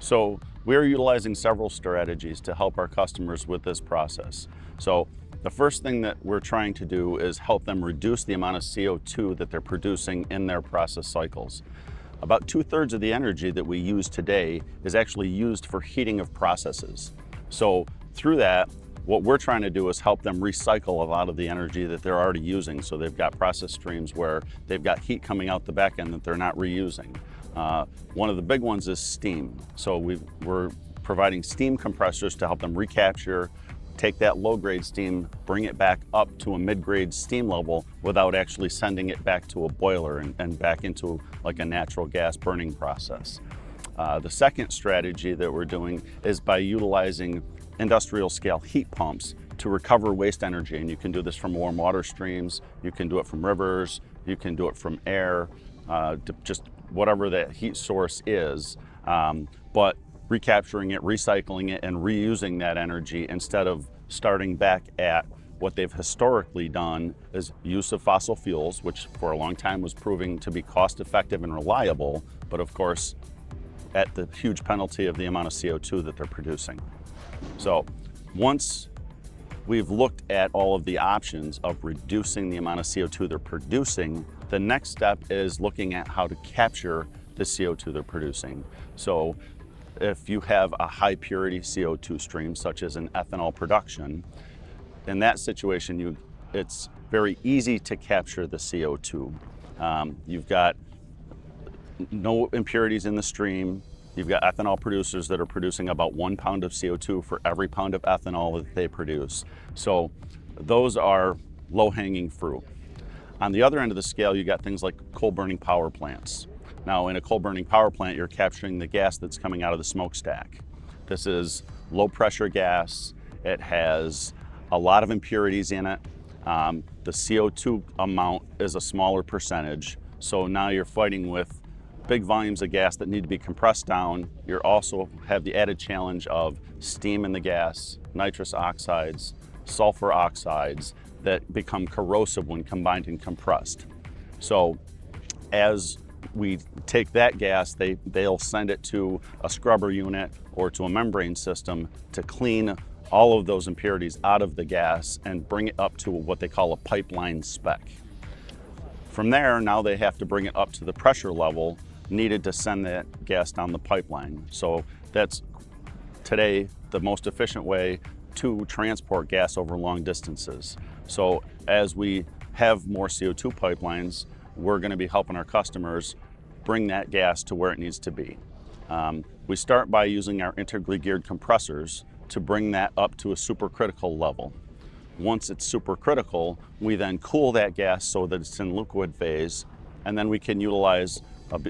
So we're utilizing several strategies to help our customers with this process. So the first thing that we're trying to do is help them reduce the amount of CO2 that they're producing in their process cycles. About 2/3 of the energy that we use today is actually used for heating of processes. So through that, what we're trying to do is help them recycle a lot of the energy that they're already using. So they've got process streams where they've got heat coming out the back end that they're not reusing. One of the big ones is steam. So we're providing steam compressors to help them recapture, take that low-grade steam, bring it back up to a mid-grade steam level without actually sending it back to a boiler and back into like a natural gas burning process. The second strategy that we're doing is by utilizing industrial scale heat pumps to recover waste energy. And you can do this from warm water streams, you can do it from rivers, you can do it from air, just whatever that heat source is. But recapturing it, recycling it, and reusing that energy instead of starting back at what they've historically done is use of fossil fuels, which for a long time was proving to be cost effective and reliable, but of course, at the huge penalty of the amount of CO2 that they're producing. So once we've looked at all of the options of reducing the amount of CO2 they're producing, the next step is looking at how to capture the CO2 they're producing. So if you have a high purity CO2 stream, such as an ethanol production, in that situation, it's very easy to capture the CO2. You've got no impurities in the stream. You've got ethanol producers that are producing about 1 pound of CO2 for every pound of ethanol that they produce. So those are low-hanging fruit. On the other end of the scale, you got things like coal-burning power plants. Now, in a coal-burning power plant, you're capturing the gas that's coming out of the smokestack. This is low-pressure gas. It has a lot of impurities in it. The CO2 amount is a smaller percentage. So now you're fighting with big volumes of gas that need to be compressed down. You also have the added challenge of steam in the gas, nitrous oxides, sulfur oxides that become corrosive when combined and compressed. So as we take that gas, they'll send it to a scrubber unit or to a membrane system to clean all of those impurities out of the gas and bring it up to what they call a pipeline spec. From there, now they have to bring it up to the pressure level needed to send that gas down the pipeline. So that's today the most efficient way to transport gas over long distances. So as we have more CO2 pipelines, we're going to be helping our customers bring that gas to where it needs to be. We start by using our integrally geared compressors to bring that up to a supercritical level. Once it's supercritical, we then cool that gas so that it's in liquid phase, and then we can utilize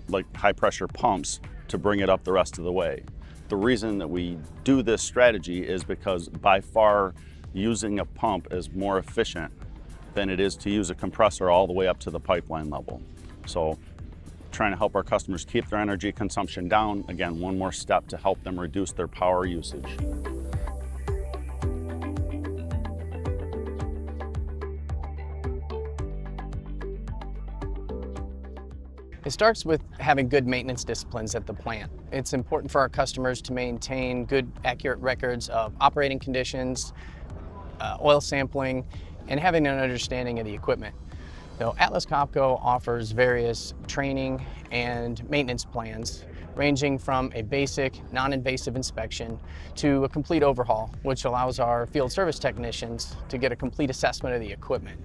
like high pressure pumps to bring it up the rest of the way. The reason that we do this strategy is because by far using a pump is more efficient than it is to use a compressor all the way up to the pipeline level. So trying to help our customers keep their energy consumption down. Again, one more step to help them reduce their power usage. It starts with having good maintenance disciplines at the plant. It's important for our customers to maintain good, accurate records of operating conditions, oil sampling, and having an understanding of the equipment. So Atlas Copco offers various training and maintenance plans ranging from a basic, non-invasive inspection to a complete overhaul, which allows our field service technicians to get a complete assessment of the equipment.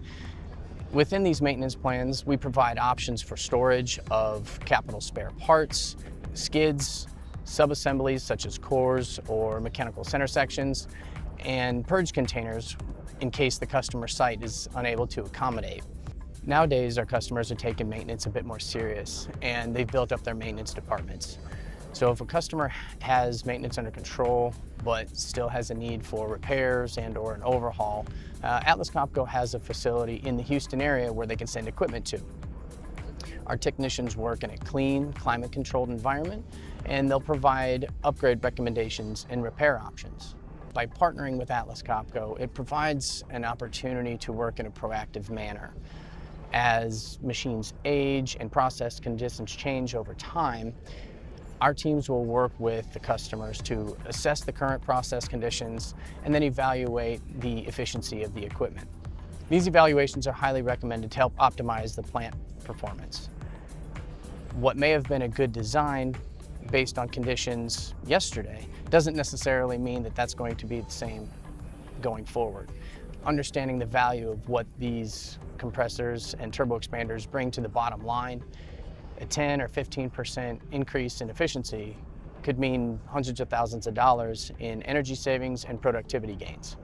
Within these maintenance plans, we provide options for storage of capital spare parts, skids, subassemblies such as cores or mechanical center sections, and purge containers in case the customer site is unable to accommodate. Nowadays, our customers are taking maintenance a bit more serious, and they've built up their maintenance departments. So if a customer has maintenance under control, but still has a need for repairs and or an overhaul, Atlas Copco has a facility in the Houston area where they can send equipment to. Our technicians work in a clean, climate-controlled environment, and they'll provide upgrade recommendations and repair options. By partnering with Atlas Copco, it provides an opportunity to work in a proactive manner. As machines age and process conditions change over time, Our teams will work with the customers to assess the current process conditions and then evaluate the efficiency of the equipment. These evaluations are highly recommended to help optimize the plant performance. What may have been a good design based on conditions yesterday doesn't necessarily mean that that's going to be the same going forward. Understanding the value of what these compressors and turbo expanders bring to the bottom line, a 10 or 15% increase in efficiency could mean hundreds of thousands of dollars in energy savings and productivity gains.